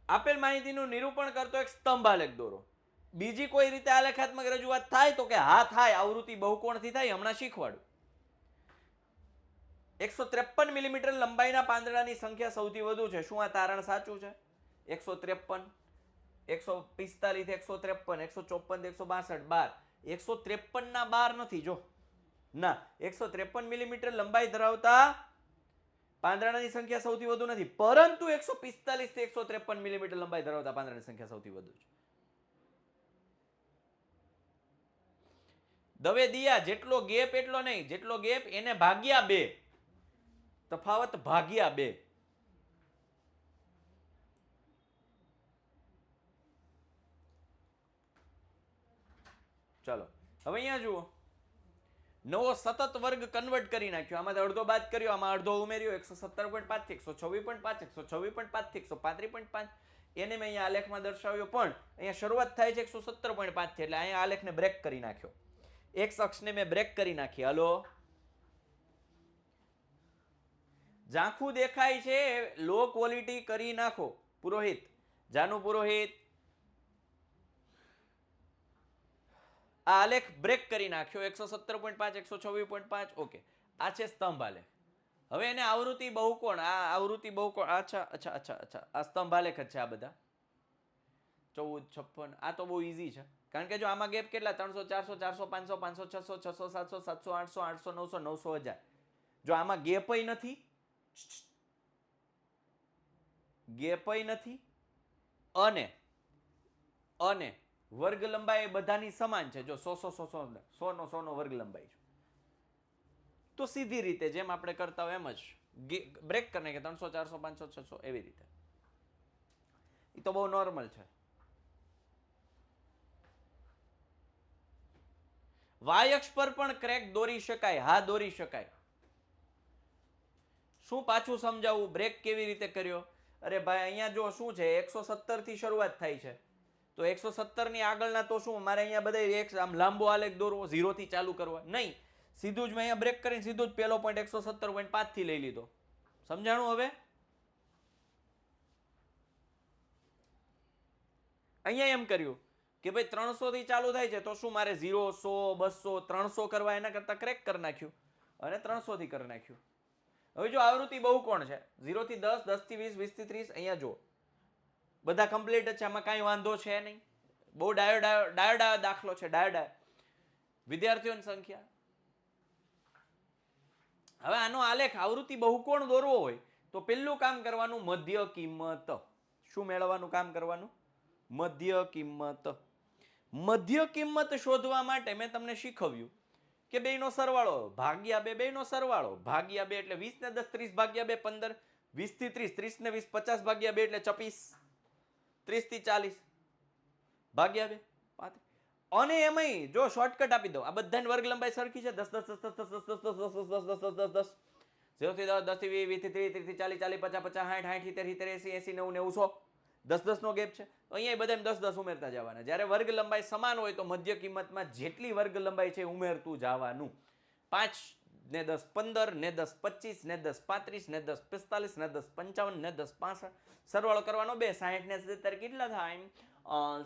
Speaker 1: આપેલ માહિતીનું નિરૂપણ કરતો એક સ્તંભ આલેખ દોરો. બીજી કોઈ રીતે આલેખાત્મક રજૂઆત થાય તો કે હા થાય, આવૃત્તિ બહુકોણથી થાય, હમણાં શીખવાડું. 153 મિલીમીટર લંબાઈના પાંદડાની સંખ્યા સૌથી વધુ છે. શું આ તારણ સાચું છે? 153, 145, 153, 154, 162, 12. 153 ના 12 નથી જો. ના, 153 મિલીમીટર લંબાઈ ધરાવતા પાંદડાની સંખ્યા સૌથી વધુ નથી, પરંતુ 145 થી 153 મિલીમીટર લંબાઈ ધરાવતા પાંદડાની સંખ્યા સૌથી વધુ છે. દવે દિયા જેટલો ગેપ એટલો નહીં, જેટલો ગેપ એને ભાગ્યા 2, તફાવત ભાગ્યા 2. ચાલો હવે અહીંયા જુઓ, નવો સતત વર્ગ કન્વર્ટ કરી નાખ્યો. આમાં અડધો બાદ કર્યો, આમાં અડધો ઉમેર્યો. 117.5 થી 126.5, 126.5 થી 135.5. એને મેં અહીંયા આલેખમાં દર્શાવ્યો, પણ અહીંયા શરૂઆત થાય છે 117.5 થી, એટલે અહીંયા આલેખને બ્રેક કરી નાખ્યો. એક્સ અક્ષને મેં બ્રેક કરી નાખી. હલો, ઝાંખું દેખાય છે, લો ક્વોલિટી કરી નાખો. પુરોહિત, જાનુ પુરોહિત, આ આલેખ બ્રેક કરી નાખ્યો. 117.5, 126.5. ઓકે, આ છે સ્તંભ આલેખ. હવે એને આવૃત્તિ બહુકોણ, આ આવૃત્તિ બહુકોણ, અચ્છા, આ સ્તંભ આલેખ જ છે આ બધા. 14, 56, આ તો બહુ ઈઝી છે, કારણ કે જો આમાં ગેપ કેટલા? 300, 400, 400, 500, 500, 600, 600, 700, 800, 800, 900, 900, 1000. જો આમાં ગેપય નથી, અને વર્ગ લંબાઈ બધાની સમાન છે. જો 100 નો વર્ગ લંબાઈ છે, તો સીધી રીતે જેમ આપણે કરતા હોય એમ જ બ્રેક કરીને કે 300, 400, 500, 600 એવી રીતે. એ તો બહુ નોર્મલ છે. વાય અક્ષ પર પણ ક્રેક દોરી શકાય. હા, દોરી શકાય. શું પાછું સમજાવવું? બ્રેક કેવી રીતે કર્યો? અરે ભાઈ, અહીંયા જો શું છે, 117 થી શરૂઆત થાય છે, તો 117 ની આગળના તો શું મારે અહીંયા બધા એક આમ લાંબો આલેખ દોરવો, 0 થી ચાલુ કરવા નહીં. સીધું જ મેં અહીંયા બ્રેક કરીને સીધું જ પહેલો પોઈન્ટ 117.5 થી લઈ લીધો. સમજાણું? હવે અહીંયા એમ કર્યું કે ભાઈ 300 થી ચાલુ થાય છે, તો શું મારે 0, 100, 200, 300 કરવા, એના કરતા ક્રેક કરી નાખ્યું અને 300 થી કરી નાખ્યું. હવે જો આવૃત્તિ બહુકોણ છે, 0 થી 10, 10 થી 20, 20 થી 30, અહીંયા જો બધા કમ્પ્લીટ જ છે, આમાં કાંઈ વાંધો છે નહીં. બહુ ડાયો દાખલો છે, ડાયો વિદ્યાર્થીઓની સંખ્યા. હવે આનો આલેખ આવૃત્તિ બહુકોણ દોરવો હોય તો પહેલું કામ કરવાનું મધ્ય કિંમત. શું મેળવવાનું કામ કરવાનું? મધ્ય કિંમત. મધ્ય કિંમત શોધવા માટે મેં તમને શીખવ્યું કે બેયનો સરવાળો ભાગ્યા 2, બેયનો સરવાળો ભાગ્યા 2 એટલે 20 ને 10, 30 ભાગ્યા 2 15, 20 થી 30, 30 ને 20 50 ભાગ્યા 2 એટલે 24, 30 થી 40 ભાગ્યા 2 35. અને એમાંય જો શોર્ટકટ આપી દઉં, આ બધાની વર્ગ લંબાઈ સરખી છે, 10 10 10 10 10 10 10 10 10 10 10 10 0 થી 10, 10 થી 20, 20 થી 30, 30 થી 40, 40, 50, 50, 60, 60, 70, 80, 80, 90, 90, 100, 10 10 નો ગેપ છે. અહીંયા બધા 10 10 ઉમેરતા જવાના. જ્યારે વર્ગ લંબાઈ સમાન હોય તો મધ્ય કિંમતમાં જેટલી વર્ગ લંબાઈ છે ઉમેરતું જવાનું. 5 ને 10 15, ને 10 25, ને 10 35, ને 10 45, ને 10 55, ને 10 65. સરવાળો કરવાનો 2, 60 ને 70 કેટલા થાય?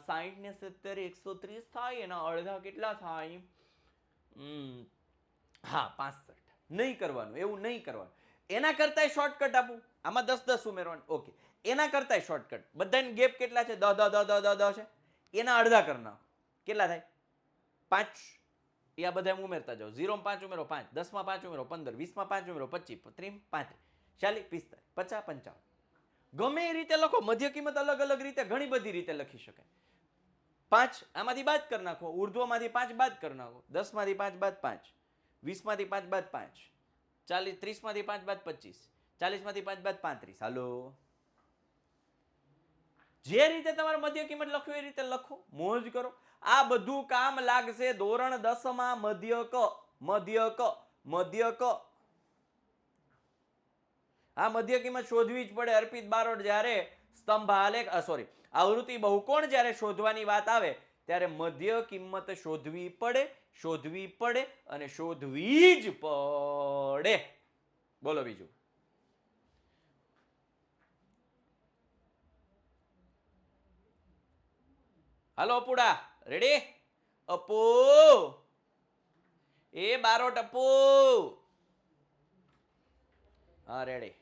Speaker 1: 60 ને 70 130 થાય. એના અડધા કેટલા થાય? હા, 65. નહીં કરવાનું, એવું નહીં કરવાનું. એના કરતાંય શોર્ટકટ આપું, આમાં 10 10 ઉમેરવાનું. ઓકે, એના કરતાંય શોર્ટકટ. બધાને ગેપ કેટલા છે? 10 10 10 10 10 છે. એના અડધા કરી નાખો. કેટલા થાય? 5. એ આ બધા ઉમેરતા જાઓ. 0 માં 5 ઉમેરો 5, 10 માં 5 ઉમેરો 15, 20 માં 5 ઉમેરો 25, 30, 35, 40, 45, 50, 55. ગમે એ રીતે લખો. મધ્ય કિંમત અલગ અલગ રીતે ઘણી બધી રીતે લખી શકાય. 5 આમાંથી બાદ કરી નાખો, ઉર્ધ્વમાંથી 5 બાદ કરી નાખો, 10 માંથી 5 બાદ 5, 20 માંથી 5 બાદ 5, 40, 30 માંથી 5 બાદ 25, 40 માંથી 5 બાદ 35. હાલો, જે રીતે તમારે મધ્ય કિંમત લખવી એ રીતે લખો, મોજ કરો. આ બધું કામ લાગશે ધોરણ 10 માં. મધ્ય ક. આ મધ્ય કિંમત શોધવી જ પડે. અર્પિત બારોટ જ્યારે સ્તંભ આલેખ આવૃત્તિ બહુકોણ જ્યારે શોધવાની વાત આવે ત્યારે મધ્ય કિંમત શોધવી પડે અને શોધવી જ પડે. બોલો બીજું. હાલો અપુડા, રેડી? અપુ, એ બારોટ અપુ, હા રેડી.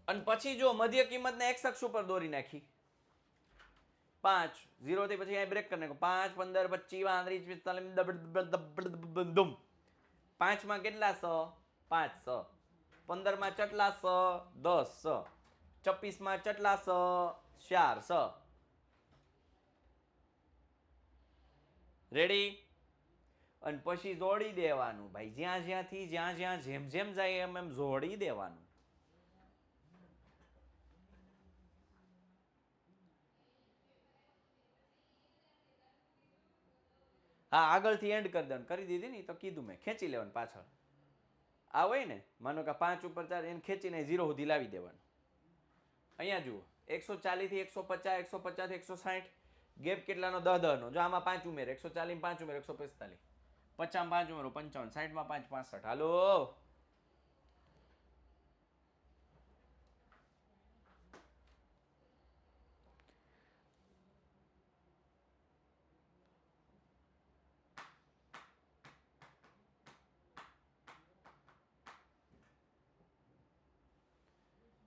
Speaker 1: અને પછી જો મધ્ય કિંમતને એક્સ અક્ષ ઉપર દોરી નાખી. 5 0 થી પછી અહીં બ્રેક કરી નાખો. 5 15 25 35 45 5 માં કેટલા સ? 5 સ. 15 માં કેટલા સ? 10 સ. 26 માં કેટલા સ? 4 સ. રેડી? અને પછી જોડી દેવાનું ભાઈ, જ્યાં જ્યાંથી જ્યાં જેમ જેમ જાય એમ એમ જોડી દેવાનું. હા, આગળથી એન્ડ કરી દેવાનું. કરી દીધી ને તો કીધું મેં, ખેંચી લેવાનું પાછળ. આ હોય ને, માનો કે 5 ઉપર 4 એને ખેંચીને 0 સુધી લાવી દેવાનું. અહીંયા જુઓ, 140 થી 150, 150 થી 160, ગેપ કેટલાનો? 10 10 નો. જો આમાં 5 ઉમેર, 140 માં 5 ઉમેર, 145, 50 માં 5 ઉમેરો 55, 60 માં 5 65. હાલો,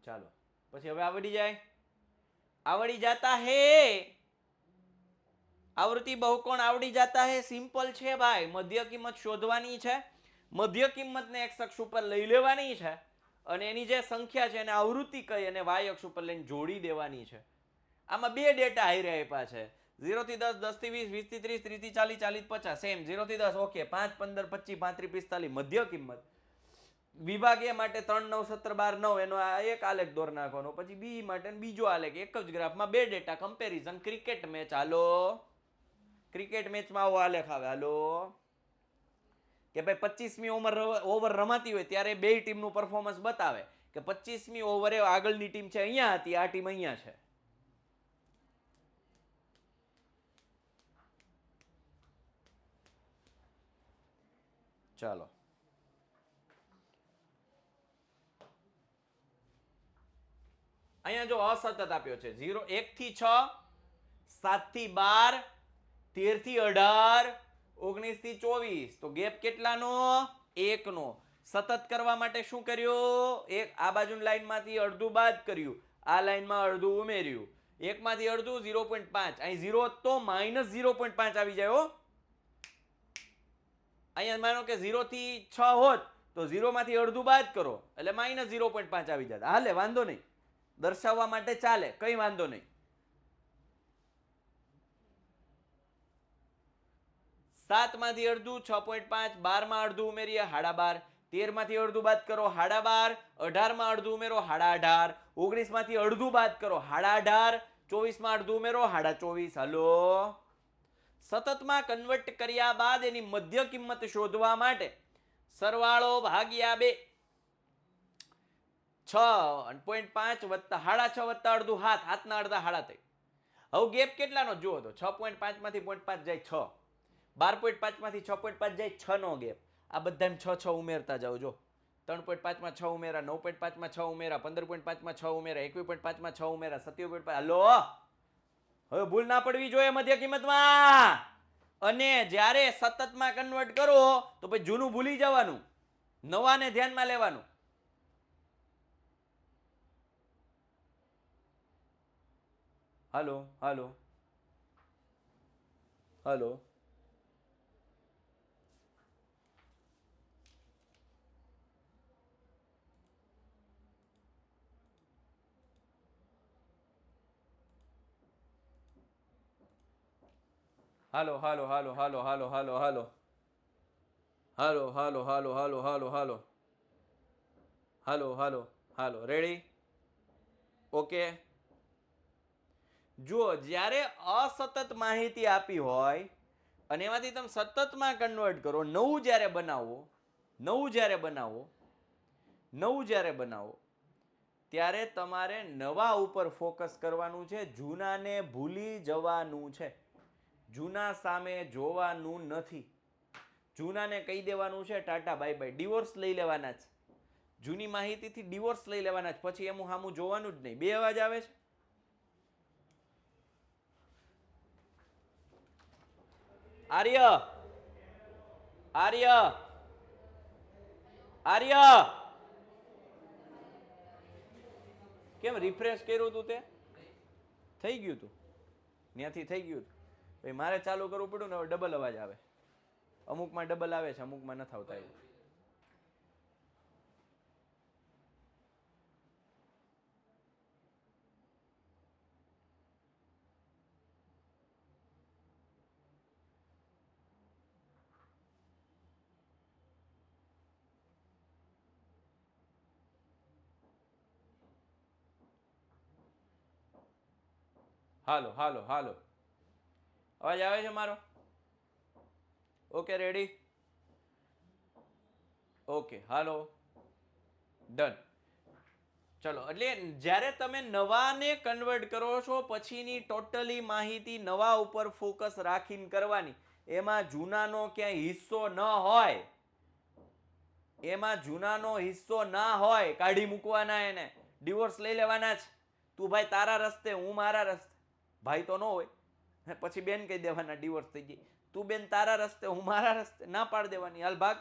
Speaker 1: ચાલો પછી હવે આવડી જાય. આવડી જાતા હે. આવૃત્તિ બહુકોણ આવડી જાતા હે. સિમ્પલ છે ભાઈ. મધ્ય કિંમત શોધવાની છે. મધ્ય કિંમતને x અક્ષ ઉપર લઈ લેવાની છે અને એની જે સંખ્યા છે એને આવૃત્તિ કહી અને y અક્ષ ઉપર લઈને જોડી દેવાની છે. આમાં બે ડેટા હારે આપ્યા છે. 0 થી 10, 10 થી 20, 20 થી 30, 30 થી 40, 40 થી 50. સેમ 0 થી 10 ઓકે. 5 15 25 35 45 મધ્ય કિંમત. વિભાગ એ માટે 3 9 17 12 9 એનો આ એક આલેખ દોર નાખવાનો. પછી બી માટે બીજો આલેખ. એક જ ગ્રાફમાં બે ડેટા કમ્પેરિઝન. Cricket match. હાલો, ક્રિકેટ મેચમાં આવો આલેખ આવે. હાલો, કે ભાઈ 25મી ઓવર રમાતી હોય ત્યારે બે ટીમનું પરફોર્મન્સ બતાવે કે 25મી ઓવરે આગળની ટીમ છે અહીંયા હતી, આ ટીમ અહીંયા છે. ચાલો, અહીંયા જો અસતત આપ્યો છે. 0 1 થી 6, 7 થી 12, 13 થી 18, 19 થી 24. તો ગેપ કેટલાનો? 1 નો. સતત કરવા માટે શું કર્યું? એક આ બાજુની લાઈનમાંથી અડધું બાદ કર્યું, આ લાઈનમાં અડધું ઉમેર્યું. એકમાંથી અડધું 0.5. અહીં 0 તો -0.5 આવી જાય હો. અહીંયા માનો કે 0 થી 6 હોત તો 0 માંથી અડધું બાદ કરો એટલે -0.5 આવી જાય. હાલે, વાંધો નહીં. દર્શાવવા માટે ચાલે, કઈ વાંધો નહીં. 7 માંથી અડધું 6.5, 12 માં અડધું ઉમેરીએ 12.5, 13 માંથી અડધું બાદ કરો 12.5, 18 માં અડધું ઉમેરો 18.5, 19 માંથી અડધું બાદ કરો 18.5, 24 માં અડધું ઉમેરો 24.5. હાલો, સતતમાં કન્વર્ટ કર્યા બાદ એની મધ્ય કિંમત શોધવા માટે સરવાળો ભાગ્યા 2, 6.5 વત્તા 6.5 વત્તા અડધું હાથના અડધા હાડા થઈ. હવે ગેપ કેટલાનો જુઓ તો 6.5 માંથી 0.5 જાય 6, 12.5 માંથી 6.5 જાય 6 નો ગેપ. આ બધાને 6 6 ઉમેરતા જાઓ. જો 3.5 માં 6 ઉમેરા, 9.5 માં 6 ઉમેરા, 15.5 માં 6 ઉમેરા, 21.5 માં 6 ઉમેરા, 27.5. હાલો, હવે ભૂલ ના પડવી જોઈએ મધ્ય કિંમતમાં. અને જ્યારે સતતમાં કન્વર્ટ કરો તો પછી જૂનું ભૂલી જવાનું, નવાને ધ્યાનમાં લેવાનું. હાલો હાલો હાલો, હાલો હાલો હાલો હાલો હાલો હાલો હાલો હાલો હાલો હાલો હાલો હાલો હાલો હાલો હાલો હાલો. રેડી? ઓકે. જુઓ, જ્યારે અસતત માહિતી આપી હોય અને એમાંથી તમે સતતમાં કન્વર્ટ કરો, નવું જ્યારે બનાવો ત્યારે તમારે નવા ઉપર ફોકસ કરવાનું છે, જૂનાને ભૂલી જવાનું છે. જૂના સામે જોવાનું નથી. જૂનાને કહી દેવાનું છે ટાટા બાય બાય, ડિવોર્સ લઈ લેવાના જ. જૂની માહિતીથી ડિવોર્સ લઈ લેવાના જ, પછી એમ સામું જોવાનું જ નહીં. બે અવાજ આવે છે? આર્ય આર્ય આર્ય કેમ રિફ્રેશ કર્યું તું તે? થઈ ગયું તું ત્યાંથી થઈ ગયું તું. ભાઈ મારે ચાલુ કરવું પડ્યું ને, હવે ડબલ અવાજ આવે. અમુકમાં ડબલ આવે છે, અમુકમાં નથી આવતા એવું. હાલો હાલો હાલો, અવાજ આવે છે મારો? Okay ready? ઓકે હાલો ડન. ચલો, એટલે જ્યારે તમે નવાને કન્વર્ટ કરો છો પછીની ટોટલી માહિતી નવા ઉપર ફોકસ રાખીને કરવાની. એમાં જૂનાનો ક્યાંય હિસ્સો ન હોય, એમાં જૂનાનો હિસ્સો ના હોય, કાઢી મૂકવાના, એને ડિવોર્સ લઈ લેવાના જ. તું ભાઈ તારા રસ્તે, હું મારા રસ્તે. ભાઈ તો ન હોય, પછી બેન કહી દેવાના ડિવોર્સ થઈ ગઈ. તું બેન તારા રસ્તે, હું મારા રસ્તે, ના પાડ દેવાની, હાલ ભાગ.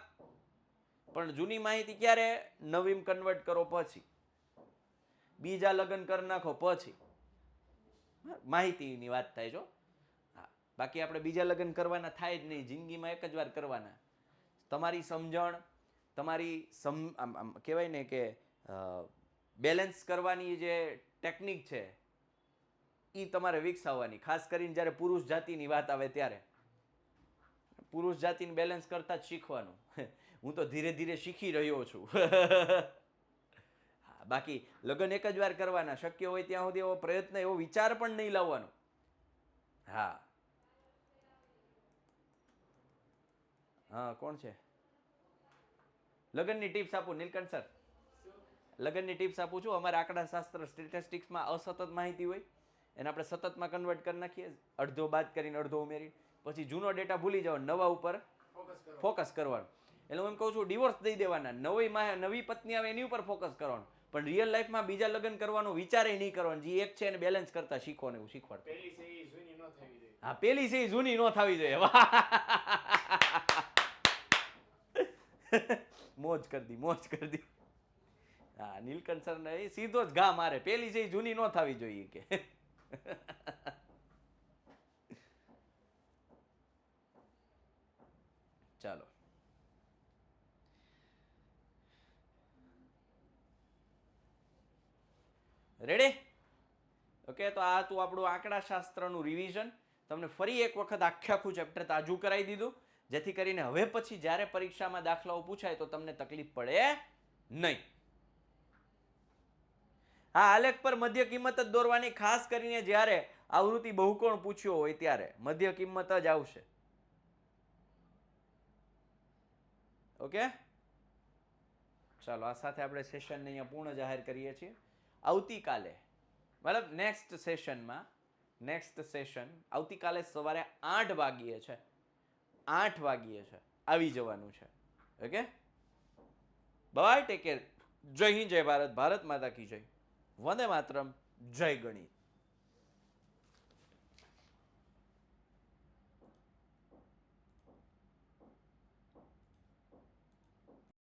Speaker 1: પણ જૂની માહિતી ક્યારે? નવીમ કન્વર્ટ કરો પછી, બીજા લગ્ન કરી નાખો પછી માહિતીની વાત થાય છો. હા, બાકી આપણે બીજા લગ્ન કરવાના થાય જ નહીં, જિંદગીમાં એક જ વાર કરવાના. તમારી સમજણ, તમારી આમ કહેવાય ને કે બેલેન્સ કરવાની જે ટેકનિક છે એ તમારે વિકસાવવાની, ખાસ કરીને જ્યારે પુરુષ જાતિની વાત આવે ત્યારે. પુરુષ જાતિને બેલેન્સ કરતા જ શીખવાનું. હું તો ધીરે ધીરે શીખી રહ્યો છું. બાકી લગ્ન એક જ વાર કરવાના, શક્ય હોય ત્યાં સુધી એવો પ્રયત્ન, એવો વિચાર પણ નહીં લાવવાનો. હા હા, કોણ છે? લગ્નની ટિપ્સ આપું નીલકંઠ સર, લગ્નની ટિપ્સ આપું છું. અમારા આંકડા શાસ્ત્ર સ્ટેટિસ્ટિક્સમાં અસતત માહિતી હોય, એને આપણે સતતમાં કન્વર્ટ કરી નાખીએ, અડધો બાદ કરીને અડધો ઉમેરી, પછી જૂનો ડેટા ભૂલી જાવ, નવા ઉપર ફોકસ કરવાનું. એટલે હું એમ કહું છું ડિવોર્સ દઈ દેવાના, નવી પત્ની આવે એની ઉપર ફોકસ કરવાનું, પણ રિયલ લાઈફમાં બીજા લગ્ન કરવાનું વિચારે નહીં કરવાનું. જે એક છે એને બેલેન્સ કરતા શીખો ને એવું શીખવાડતું. હા, પેલી છે એ જૂની ન થવી જોઈએ. મોજ કરી દી, મોજ કરી દી. હા, નીલકંઠ સર ને સીધો જ ઘા મારે, પેલી છે એ જૂની ન થવી જોઈએ કે. ચાલો, રેડી? ઓકે, તો આ તું આપણું આંકડા શાસ્ત્રનું રિવિઝન. તમને ફરી એક વખત આખું ચેપ્ટર તાજું કરાવી દીધું, જેથી કરીને હવે પછી જ્યારે પરીક્ષામાં દાખલાઓ પૂછાય તો તમને તકલીફ પડે નહીં. હા, આલેખ પર મધ્ય કિંમત જ દોરવાની, ખાસ કરીને જ્યારે આવૃત્તિ બહુકોણ પૂછ્યો હોય ત્યારે મધ્ય કિંમત જ આવશે. ઓકે, ચાલો, આ સાથે આપણે સેશનને અહીંયા પૂર્ણ જાહેર કરીએ છીએ. આવતીકાલે મતલબ નેક્સ્ટ સેશન આવતીકાલે સવારે 8 વાગ્યે છે, 8 વાગ્યે છે, આવી જવાનું છે. Okay, bye, take care. જય હિન્દ, જય ભારત, ભારત માતા કી જય, વંદે માતરમ, જય ગણિત.